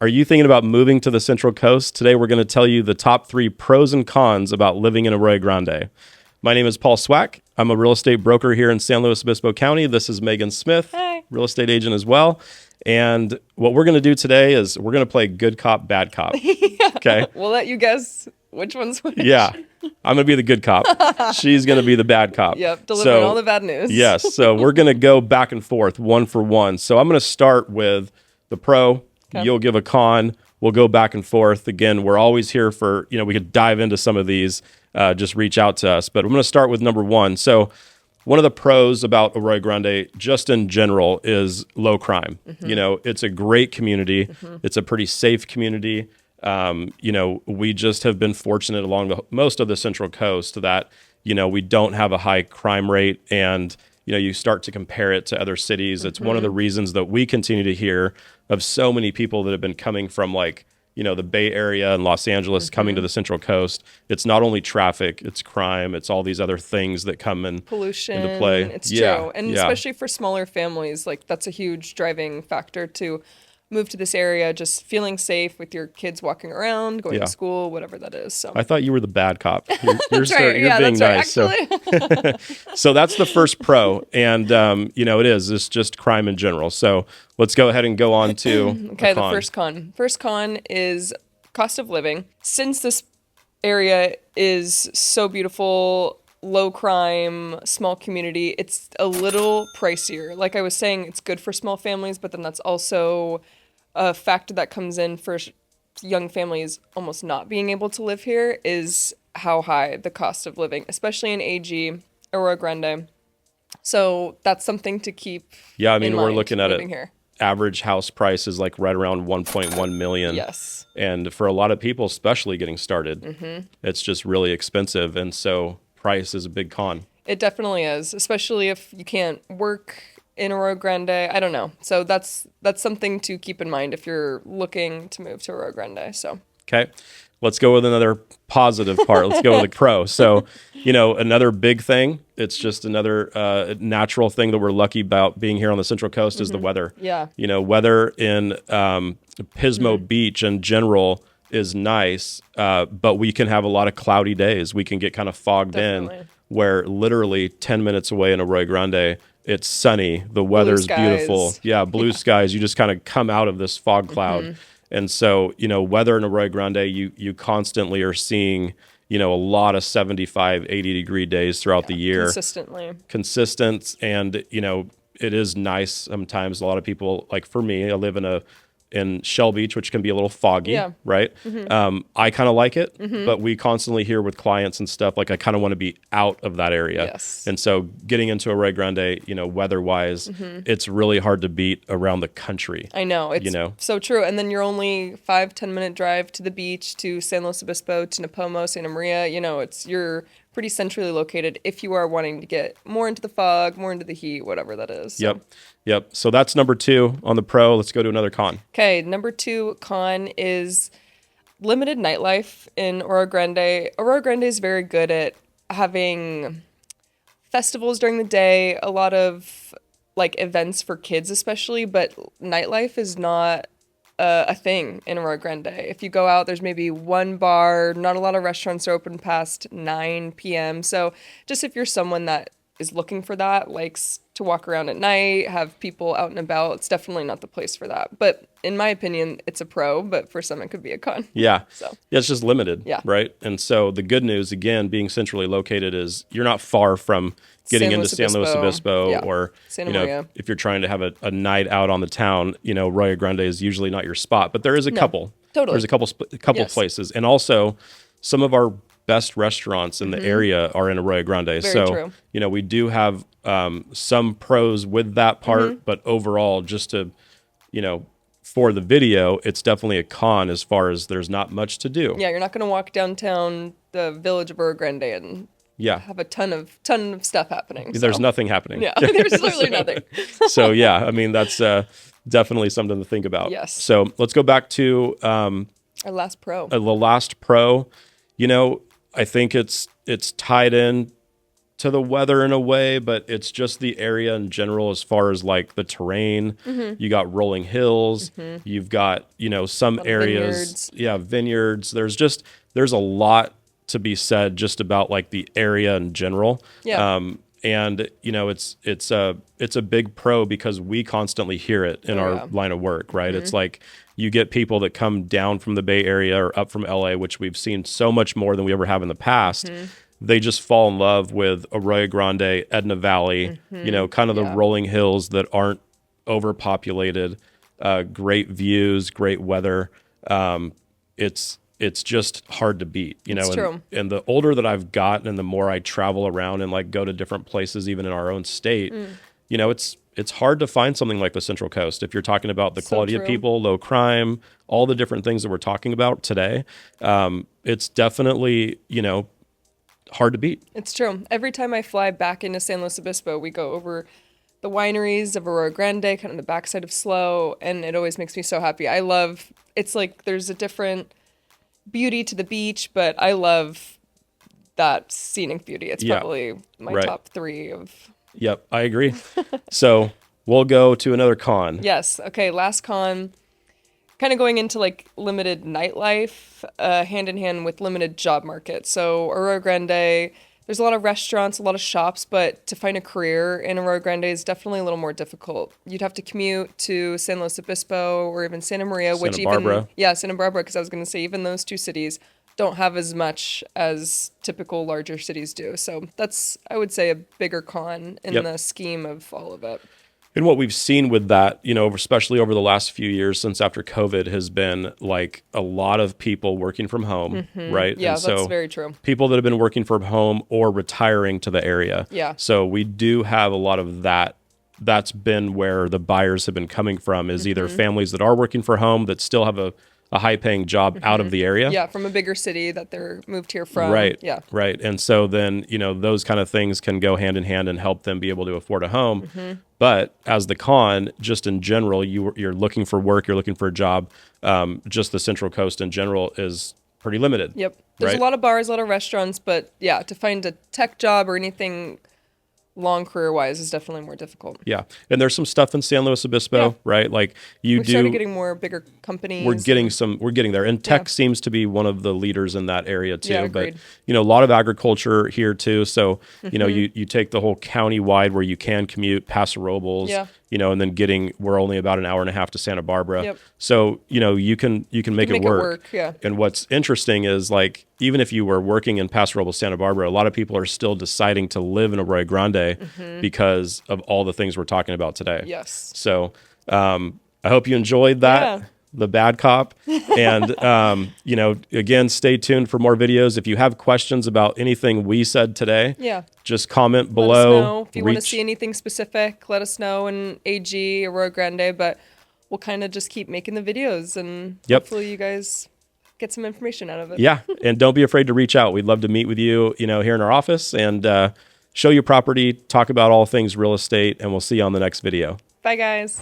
Are you thinking about moving to the Central Coast? Today, we're going to tell you the top 3 pros and cons about living in Arroyo Grande. My name is PaulSwack. I'm a real estate broker here in San Luis Obispo County. This is Megan Smith, Hi. real estate agent as well. And what we're going to do today is we're going to play good cop, bad cop. Okay? We'll let you guess which one's which. Yeah. I'm going to be the good cop. She's going to be the bad cop. Yep, delivering all the bad news. Yes. So we're going to go back and forth, one for one. So I'm going to start with the pro. Okay. You'll give a con. We'll go back and forth. Again, we're always here for, we could dive into some of these. Just reach out to us. But I'm going to start with number 1. So one of the pros about Arroyo Grande, just in general, is low crime. Mm-hmm. It's a great community. Mm-hmm. It's a pretty safe community. We just have been fortunate along most of the Central Coast that, we don't have a high crime rate. And, you start to compare it to other cities. Mm-hmm. It's one of the reasons that we continue to hear of so many people that have been coming from the Bay Area and Los Angeles coming to the Central Coast. It's not only traffic, it's crime, it's all these other things that come in pollution into play. It's true. And especially for smaller families, that's a huge driving factor to move to this area, just feeling safe with your kids walking around, going to school, whatever that is. So I thought you were the bad cop. You're right. being That's nice. Right, So that's the first pro. And, it's just crime in general. So let's go ahead and go on to okay, the first con. First con is cost of living. Since this area is so beautiful, low crime, small community, it's a little pricier. Like I was saying, it's good for small families, but then that's also a factor that comes in for young families almost not being able to live here is how high the cost of living, especially in AG, Arroyo Grande. So that's something to keep in mind we're looking at living here. Average house price is right around 1.1 million. Yes. And for a lot of people, especially getting started, it's just really expensive. And so price is a big con. It definitely is, especially if you can't work in Arroyo Grande. I don't know. So that's something to keep in mind if you're looking to move to Arroyo Grande. So okay, let's go with another positive part. Let's go with a pro. So, another big thing, it's just another natural thing that we're lucky about being here on the Central Coast is the weather. Yeah. Weather in Pismo Beach in general is nice, but we can have a lot of cloudy days. We can get kind of fogged in where literally 10 minutes away in Arroyo Grande, it's sunny. The weather's beautiful. Yeah, blue skies. You just kind of come out of this fog cloud. And so, weather in Arroyo Grande, you constantly are seeing, a lot of 75, 80 degree days throughout the year. Consistent. And, it is nice sometimes. A lot of people, like for me, I live in Shell Beach, which can be a little foggy, right? I kind of like it, but we constantly hear with clients and stuff, I kind of want to be out of that area. Yes. And so getting into Arroyo Grande, weather-wise, it's really hard to beat around the country. I know. It's so true. And then you're only 5-10 minute drive to the beach, to San Luis Obispo, to Napomo, Santa Maria. You're pretty centrally located if you are wanting to get more into the fog, more into the heat, whatever that is. So. Yep. So that's number 2 on the pro. Let's go to another con. Okay, number 2 con is limited nightlife in Arroyo Grande. Arroyo Grande is very good at having festivals during the day, a lot of events for kids especially, but nightlife is not a thing in Arroyo Grande. If you go out, there's maybe one bar, not a lot of restaurants are open past 9 p.m. So just if you're someone that is looking for that, likes to walk around at night, have people out and about, it's definitely not the place for that. But in my opinion, it's a pro, but for some it could be a con. Yeah. It's just limited. Yeah. Right. And so the good news, again, being centrally located is you're not far from getting into San Luis Obispo or, Santa Maria. if you're trying to have a night out on the town, Arroyo Grande is usually not your spot, but there is a couple. Totally. There's a couple places. And also some of our best restaurants in the area are in Arroyo Grande. Very true. We do have some pros with that part, but overall, just to, for the video, it's definitely a con as far as there's not much to do. Yeah, you're not going to walk downtown the village of Arroyo Grande and have a ton of stuff happening. There's nothing happening. Yeah, there's literally nothing. So that's definitely something to think about. Yes. So let's go back to our last pro. The last pro. I think it's tied in to the weather in a way, but it's just the area in general as far as like the terrain. You got rolling hills. You've got, some areas. Vineyards. There's a lot to be said just about like the area in general. And it's a big pro because we constantly hear it in our line of work, right? It's like you get people that come down from the Bay Area or up from LA, which we've seen so much more than we ever have in the past. They just fall in love with Arroyo Grande, Edna Valley, kind of the rolling hills that aren't overpopulated, great views, great weather. It's just hard to beat, True. And the older that I've gotten and the more I travel around and like go to different places, even in our own state, it's hard to find something like the Central Coast. If you're talking about the quality of people, low crime, all the different things that we're talking about today, it's definitely, hard to beat. It's true. Every time I fly back into San Luis Obispo, we go over the wineries of Arroyo Grande, kind of the backside of SLO, and it always makes me so happy. It's like there's a different beauty to the beach, but I love that scenic beauty. It's probably my top 3 of... Yep, I agree. So we'll go to another con. Yes. Okay, last con. Kind of going into like limited nightlife, hand in hand with limited job market. So Arroyo Grande, there's a lot of restaurants, a lot of shops, but to find a career in Arroyo Grande is definitely a little more difficult. You'd have to commute to San Luis Obispo or even Santa Maria, Santa Barbara, because I was going to say even those 2 cities don't have as much as typical larger cities do. So that's, I would say, a bigger con in the scheme of all of it. And what we've seen with that, especially over the last few years since after COVID, has been like a lot of people working from home, right? Yeah, and so that's very true. People that have been working from home or retiring to the area. Yeah. So we do have a lot of that. That's been where the buyers have been coming from, is either families that are working from home that still have a high-paying job out of the area. Yeah, from a bigger city that they're moved here from. Right. Yeah. Right. And so then, those kind of things can go hand in hand and help them be able to afford a home. But as the con, just in general, you're looking for work, you're looking for a job. Just the Central Coast in general is pretty limited. Yep. There's a lot of bars, a lot of restaurants, but yeah, to find a tech job or anything long career-wise is definitely more difficult. Yeah. And there's some stuff in San Luis Obispo, right? Like we started getting more bigger companies. We're getting there. And tech seems to be one of the leaders in that area too. Yeah, but, a lot of agriculture here too. So, you take the whole county-wide where you can commute Paso Robles, and then we're only about an hour and a half to Santa Barbara. Yep. So, you can make it work. Yeah. And what's interesting is like, even if you were working in Paso Robles, Santa Barbara, a lot of people are still deciding to live in Arroyo Grande because of all the things we're talking about today. Yes. So I hope you enjoyed that, the bad cop. And, again, stay tuned for more videos. If you have questions about anything we said today, just comment below. Let us know. If you want to see anything specific, let us know in AG, Arroyo Grande, but we'll kind of just keep making the videos and hopefully you guys get some information out of it. Yeah. And don't be afraid to reach out. We'd love to meet with you, here in our office and show you property, talk about all things real estate, and we'll see you on the next video. Bye, guys.